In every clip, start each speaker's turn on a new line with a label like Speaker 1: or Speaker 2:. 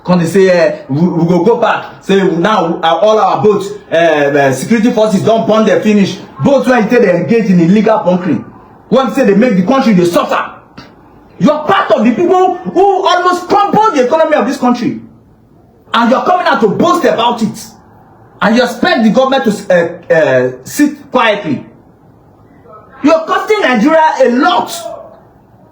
Speaker 1: Come they say we go back. Say now all our boats, security forces don't burn their finish. Boats when they engage in illegal bunkering. When say they make the country they suffer. You are part of the people who almost crumbled the economy of this country, and you are coming out to boast about it, and you expect the government to sit quietly. You are costing Nigeria a lot.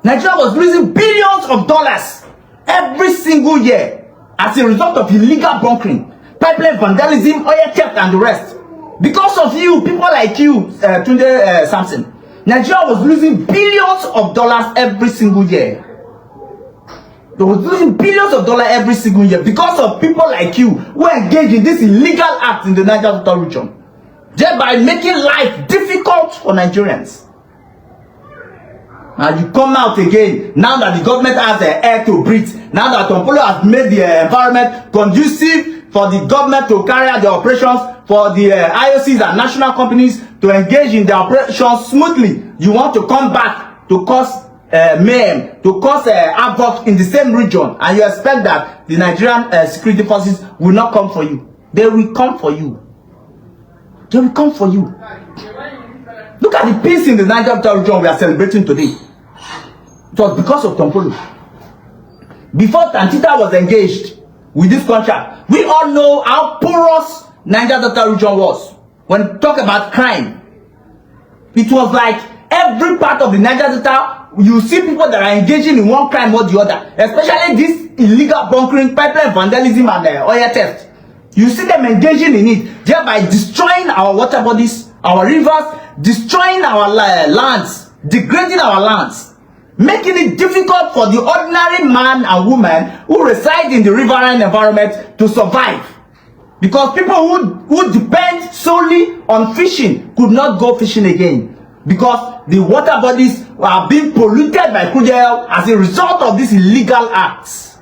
Speaker 1: Nigeria was losing billions of dollars every single year as a result of illegal bunkering, pipeline vandalism, oil theft, and the rest. Because of you, people like you, Tunde Samson, Nigeria was losing billions of dollars every single year. They was losing billions of dollars every single year because of people like you who engage in this illegal act in the Niger Delta region, thereby making life difficult for Nigerians. And you come out again now that the government has the air to breathe, now that Tom Polo has made the environment conducive for the government to carry out the operations, for the IOCs and national companies to engage in the operations smoothly. You want to come back to cause mayhem, to cause havoc in the same region, and you expect that the Nigerian security forces will not come for you. They will come for you. They will come for you. Look at the peace in the Niger Delta region we are celebrating today. It was because of Tom Polo. Before Tantita was engaged with this contract, we all know how porous Niger Delta region was. When we talk about crime, it was like every part of the Niger Delta, you see people that are engaging in one crime or the other, especially this illegal bunkering, pipeline vandalism, and oil theft. You see them engaging in it, thereby destroying our water bodies, our rivers, destroying our lands, degrading our lands, making it difficult for the ordinary man and woman who reside in the riverine environment to survive. Because people who depend solely on fishing could not go fishing again, because the water bodies are being polluted by crude oil as a result of these illegal acts.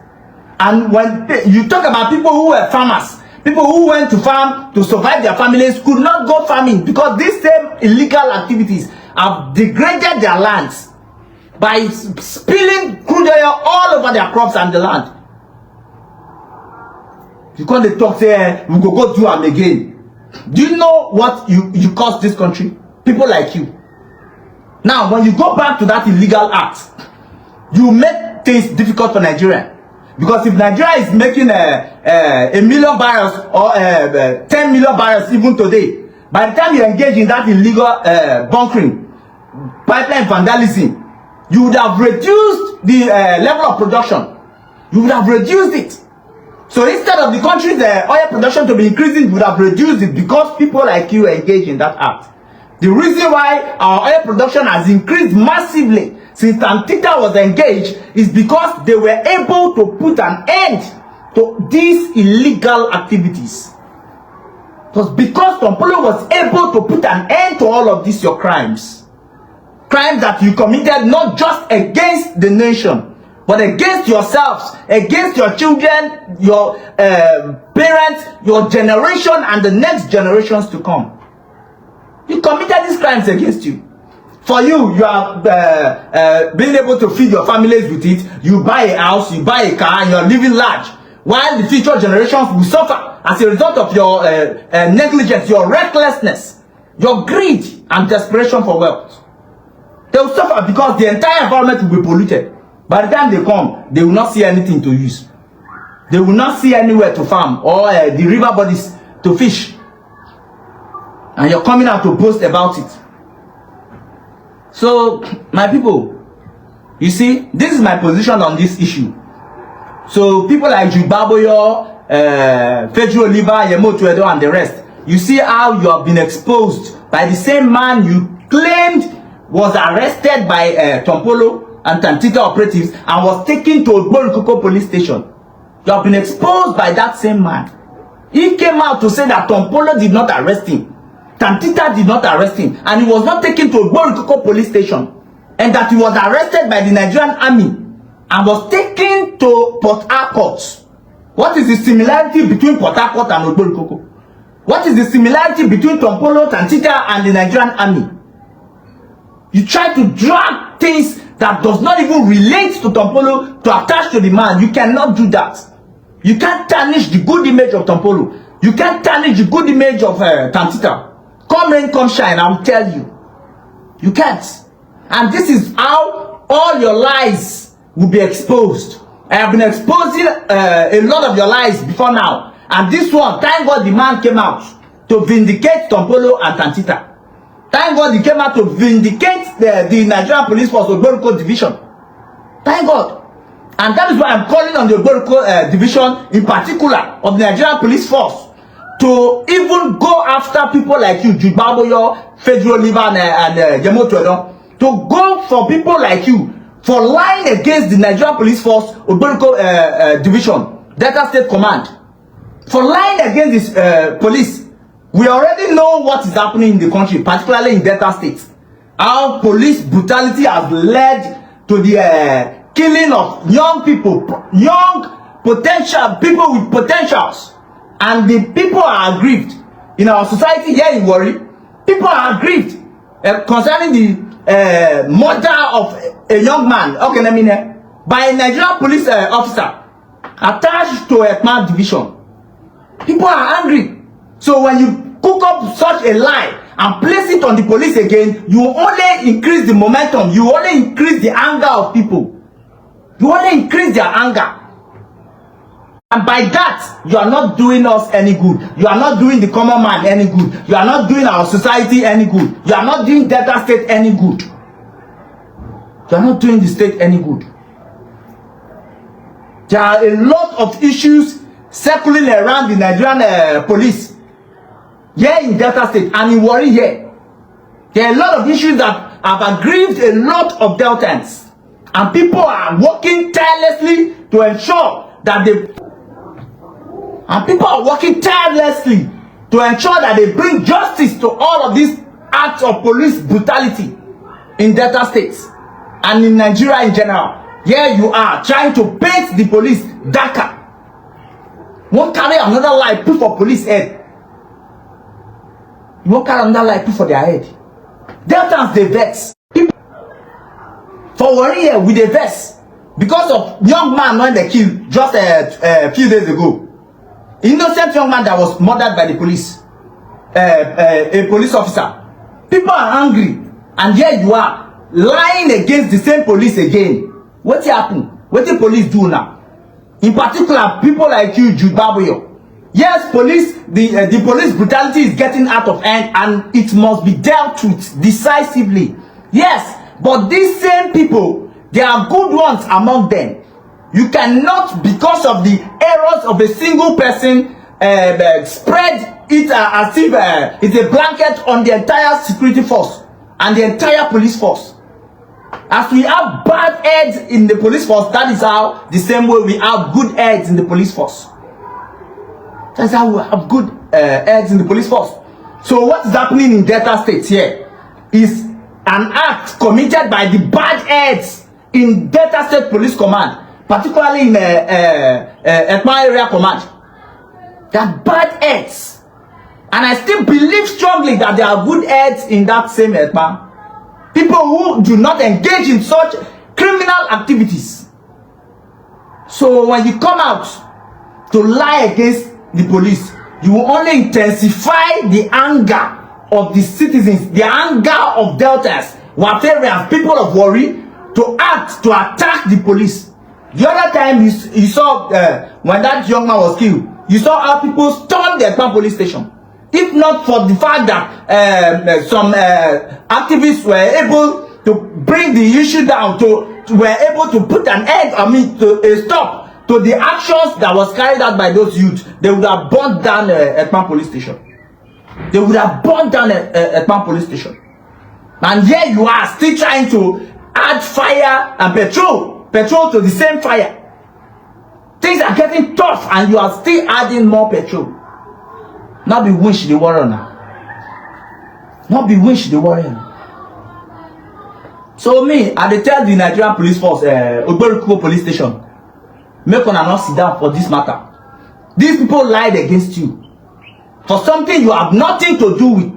Speaker 1: And when you talk about people who were farmers, people who went to farm to survive their families could not go farming because these same illegal activities have degraded their lands by spilling crude oil all over their crops and the land. You can't talk, say, we go do them again. Do you know what you cost this country? People like you. Now, when you go back to that illegal act, you make things difficult for Nigeria. Because if Nigeria is making a million barrels or 10 million barrels even today, by the time you engage in that illegal bunkering, pipeline vandalism, you would have reduced the level of production. You would have reduced it. So instead of the country's oil production to be increasing, you would have reduced it because people like you engage in that act. The reason why our oil production has increased massively since Tantita was engaged is because they were able to put an end to these illegal activities. It was because Tom Polo was able to put an end to all of these your crimes. Crimes that you committed not just against the nation, but against yourselves, against your children, your parents, your generation, and the next generations to come. You committed these crimes against you. For you, you are being able to feed your families with it. You buy a house, you buy a car, and you are living large. While the future generations will suffer as a result of your negligence, your recklessness, your greed, and desperation for wealth. They will suffer because the entire environment will be polluted. By the time they come, they will not see anything to use. They will not see anywhere to farm or the river bodies to fish. And you're coming out to boast about it. So, my people, you see, this is my position on this issue. So, people like Jubaboyo, Fedro Oliva, Yemoto Edo, and the rest, you see how you have been exposed by the same man you claimed was arrested by Tom Polo and Tantita operatives and was taken to Ogborikoko police station. You have been exposed by that same man. He came out to say that Tom Polo did not arrest him. Tantita did not arrest him, and he was not taken to Ogborikoko police station, and that he was arrested by the Nigerian army and was taken to Port Harcourt. What is the similarity between Port Harcourt and Ogborikoko? What is the similarity between Tom Polo, Tantita, and the Nigerian army? You try to drag things that does not even relate to Tom Polo to attach to the man. You cannot do that. You can't tarnish the good image of Tompolo. You can't tarnish the good image of Tantita. Come rain, come shine, I will tell you. You can't. And this is how all your lies will be exposed. I have been exposing a lot of your lies before now. And this one, thank God the man came out to vindicate Tompolo and Tantita. Thank God he came out to vindicate the Nigerian Police Force Ogboriko Division. Thank God. And that is why I'm calling on the Ogboriko Division in particular of the Nigerian Police Force to even go after people like you, Jude Baboyo, Fedro Livan, and Yemo Tuedon, to go for people like you for lying against the Nigerian Police Force Ogboriko Division, Delta State Command, for lying against this police. We already know what is happening in the country, particularly in Delta State. How police brutality has led to the killing of young people, young potential people with potentials. And the people are aggrieved. In our society here in Warri, people are aggrieved concerning the murder of a young man, by a Nigerian police officer attached to Ekman Division. People are angry. So when you cook up such a lie and place it on the police again, you only increase the momentum. You only increase the anger of people. You only increase their anger. And by that, you are not doing us any good. You are not doing the common man any good. You are not doing our society any good. You are not doing Delta State any good. You are not doing the state any good. There are a lot of issues circling around the Nigerian police here in Delta State and in Warri here. There are a lot of issues that have aggrieved a lot of Deltans. And people are working tirelessly to ensure that they bring justice to all of these acts of police brutality in Delta State and in Nigeria in general. Here you are trying to paint the police darker. Won't carry another lie put for police head. You won't carry another lie put for their head. Deltans they vex. For Warri here with the vex because of young man when they killed just a few days ago. Innocent young man that was murdered by the police, a police officer. People are angry, and here you are lying against the same police again. What happened? What the police do now? In particular, people like you, Jude Baboyo. Yes, police, the police brutality is getting out of hand, and it must be dealt with decisively. Yes, but these same people, there are good ones among them. You cannot, because of the errors of a single person, spread it as if it's a blanket on the entire security force and the entire police force. As we have bad heads in the police force, that is how the same way we have good heads in the police force. That's how we have good heads in the police force. So what is happening in Delta State here is an act committed by the bad heads in Delta State Police Command, particularly in Ekman Area Command. They are bad heads. And I still believe strongly that there are good heads in that same Ekman. People who do not engage in such criminal activities. So when you come out to lie against the police, you will only intensify the anger of the citizens, the anger of Deltas, Wafarians, people of Warri, to attack the police. The other time you saw when that young man was killed, you saw how people stormed the Ekpan police station. If not for the fact that some activists were able to bring the issue down, were able to put an end, to a stop to the actions that was carried out by those youths, they would have burned down Ekpan police station. They would have burned down Ekpan police station. And here you are still trying to add fire and petrol to the same fire. Things are getting tough and you are still adding more petrol. Not be wish the warrior now. Not be wish the warrior now. So me, I dey tell the Nigerian police force, Ogboriko police station, make una not sit down for this matter. These people lied against you for something you have nothing to do with.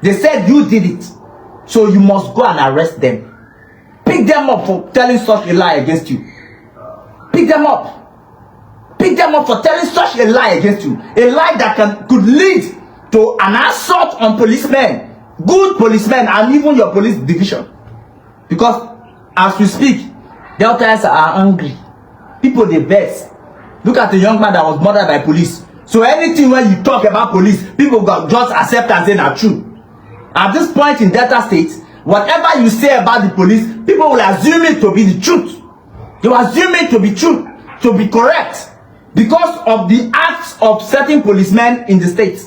Speaker 1: They said you did it, so you must go and arrest them. Pick them up for telling such a lie against you. Pick them up. Pick them up for telling such a lie against you. A lie that could lead to an assault on policemen, good policemen, and even your police division. Because as we speak, Deltaites are angry. People they vex. Look at the young man that was murdered by police. So anything when you talk about police, people got just accept and say that's true. At this point in Delta State, whatever you say about the police, people will assume it to be the truth. They will assume it to be true, to be correct, because of the acts of certain policemen in the state.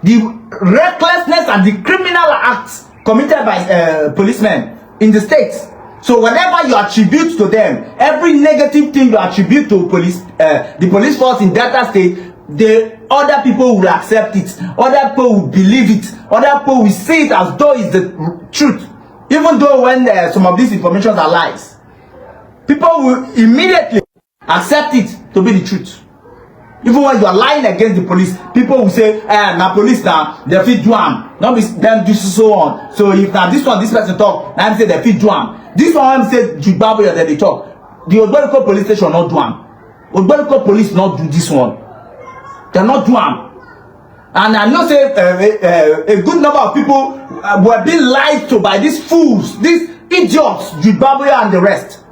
Speaker 1: The recklessness and the criminal acts committed by policemen in the state. So whenever you attribute to them, every negative thing you attribute to police, the police force in Delta State, the other people will accept it, other people will believe it, other people will see it as though it's the truth, even though when some of these informations are lies. People will immediately accept it to be the truth. Even when you are lying against the police, people will say, na police now, they fit do am, not be them do so on. So if now this person talk, now say they fit do am. This one say Jubabo that they talk. The Ogboniko police station not do am. Ogboniko police not do this one. They not do am. And I know say a good number of people were being lied to by these fools, these idiots, Jubabo and the rest.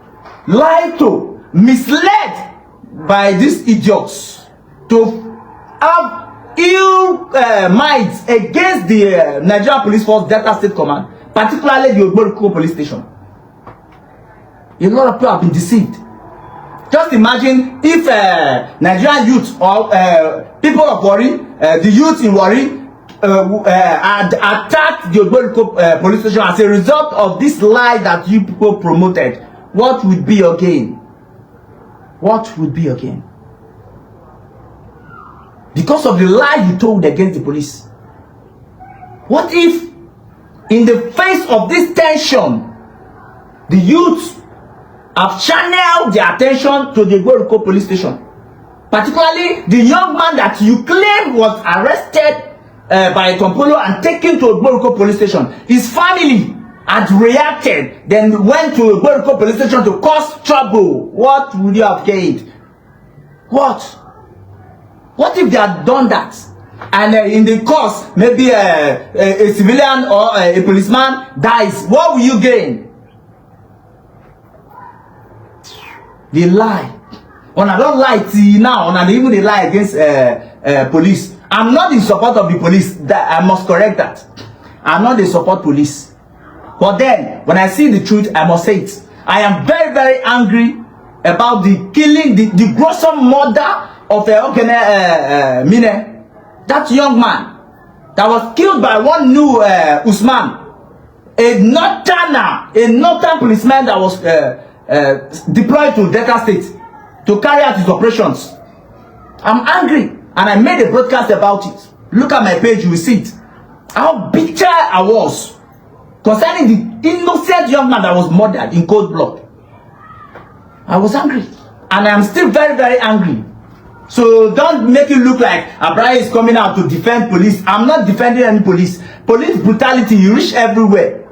Speaker 1: Lied to, misled by these idiots to have ill minds against the Nigerian Police Force Delta State Command, particularly the Ogboniko police station. A lot of people have been deceived. Just imagine if Nigerian youth or people of Warri, the youth in Warri, had attacked the Ogboniko police station as a result of this lie that you people promoted. What would be your gain? What would be your gain? Because of the lie you told against the police. What if, in the face of this tension, the youth have channeled their attention to the Ogboniko police station? Particularly the young man that you claim was arrested by Tompolo and taken to Ogboniko police station. His family had reacted, then went to Ogboniko police station to cause trouble. What would you have gained? What? What if they had done that? And in the course, maybe a civilian or a policeman dies. What will you gain? They lie. When I don't lie till now, and even they lie against police. I'm not in support of the police. That I must correct that. I'm not in support police. But then, when I see the truth, I must say it. I am very, very angry about the killing, the gruesome murder of Mine. That young man that was killed by one new Usman, a northern policeman that was deployed to Delta State to carry out his operations. I'm angry, and I made a broadcast about it. Look at my page, you will see it. How bitter I was concerning the innocent young man that was murdered in cold blood. I was angry, and I am still very, very angry. So don't make it look like Abraham is coming out to defend police. I'm not defending any police. Police brutality, you reach everywhere.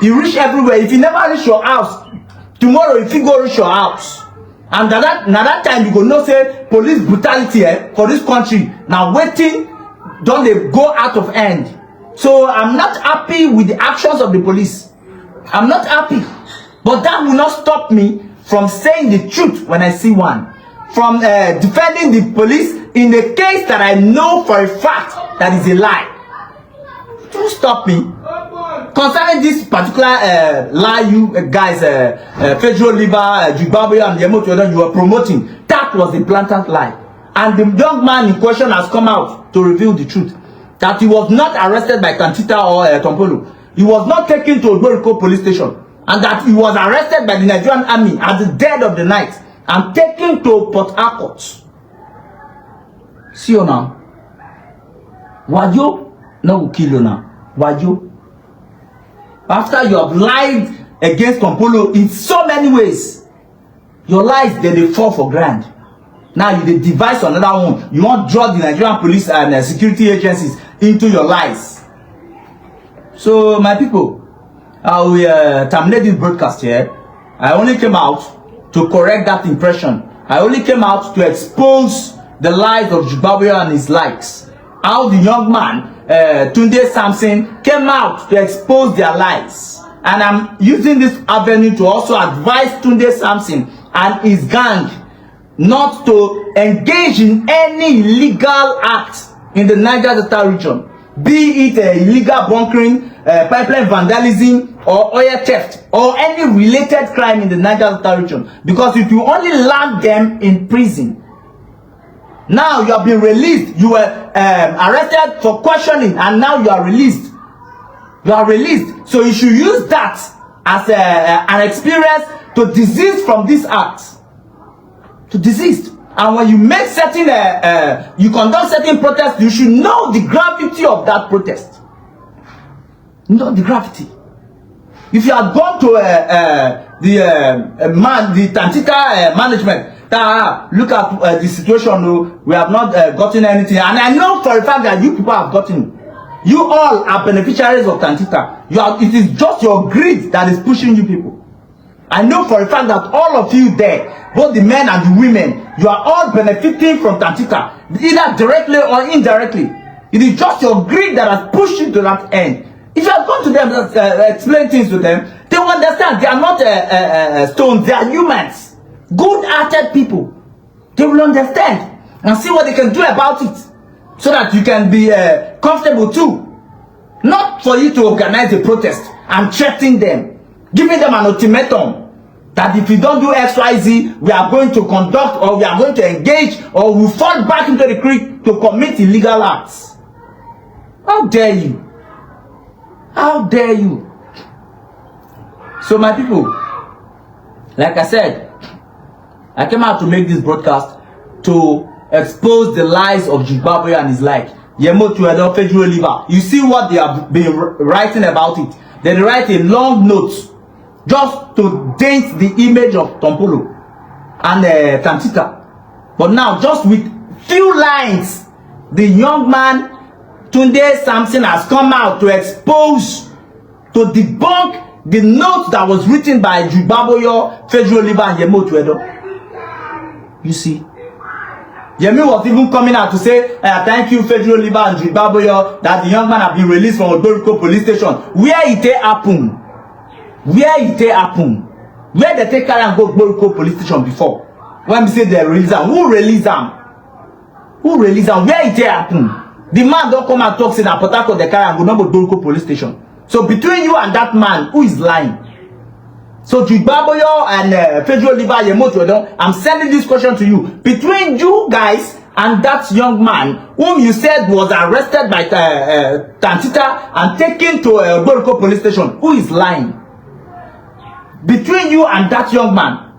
Speaker 1: You reach everywhere. If you never reach your house, tomorrow if you go reach your house, and that time you go know say police brutality for this country now waiting, don't they go out of hand. So I'm not happy with the actions of the police. I'm not happy, but that will not stop me from saying the truth when I see one, from defending the police in a case that I know for a fact that is a lie. It will stop me. Concerning this particular lie you guys, Federal Liver, Jubabo and Yemoto, you were promoting, that was a blatant lie. And the young man in question has come out to reveal the truth. That he was not arrested by Kantita or Tompolo. He was not taken to Ogboniko police station. And that he was arrested by the Nigerian army at the dead of the night and taken to Port Harcourt. See you now. Wajo, no will kill you now. Wajo. After you have lied against Tompolo in so many ways, your lies they fall for grand. Now you devise another one. You want to draw the Nigerian police and security agencies into your lies. So my people, I will terminate this broadcast here. I only came out to correct that impression I only came out to expose the lies of Zimbabwe and his likes. How the young man, Tunde Samson, came out to expose their lies. And I'm using this avenue to also advise Tunde Samson and his gang not to engage in any illegal act in the Niger Delta region, be it illegal bunkering, pipeline vandalism, or oil theft, or any related crime in the Niger Delta region, because if you only land them in prison, now you have been released, you were arrested for questioning, and now you are released. You are released. So you should use that as an experience to desist from this act. To desist. And when you make certain, you conduct certain protests, you should know the gravity of that protest. Know the gravity. If you had gone to the Tantita management, look at the situation, we have not gotten anything. And I know for a fact that you people have gotten. You all are beneficiaries of Tantita. It is just your greed that is pushing you people. I know for a fact that all of you there, both the men and the women, you are all benefiting from Tantita, either directly or indirectly. It is just your greed that has pushed you to that end. If you have gone to them, explain things to them, they will understand. They are not stones, they are humans. Good-hearted people. They will understand and see what they can do about it, so that you can be comfortable too. Not for you to organize a protest and threaten them, giving them an ultimatum that if you don't do XYZ, we are going to conduct, or we are going to engage, or we fall back into the creek to commit illegal acts. How dare you? How dare you? So my people, like I said, I came out to make this broadcast to expose the lies of Zimbabwe and his like. Yemo Tuedo, Federal Liver. You see what they have been writing about it. They write a long note just to dent the image of Tompolo and Tantita. But now, just with few lines, the young man Tunde Samson has come out to expose, to debunk the note that was written by Zimbabwe, Federal Liver, and Yemo Tuedo. You see, Yemi was even coming out to say, thank you, Federal Liver and Zimbabwe, that the young man have been released from Odoriko police station. Where it happen? Where it happen? Where they take carry and go Odoriko police station before? When we say they release them, who release them? Who release them? Where it happen? The man don't come and talk, say that Port Harcourt they carry and go to Odoriko police station. So between you and that man, who is lying? So Zimbabwe and Federal Liver, Yemo Tuedo, I'm sending this question to you. Between you guys and that young man whom you said was arrested by Tantita and taken to Odoriko police station, who is lying? Between you and that young man,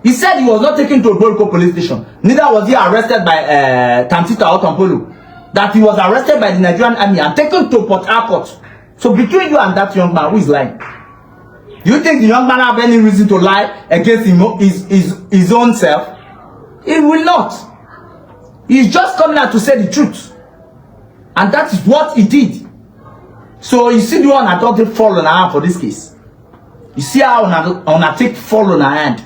Speaker 1: he said he was not taken to Odoriko police station. Neither was he arrested by Tantita or Tompolo. That he was arrested by the Nigerian army and taken to Port Harcourt. So between you and that young man, who is lying? Do you think the young man have any reason to lie against his own self? He will not. He's just coming out to say the truth. And that is what he did. So you see the one I thought they fall on her hand for this case. You see how on a take fall on her hand.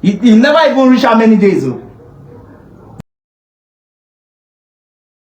Speaker 1: He never even reached how many days.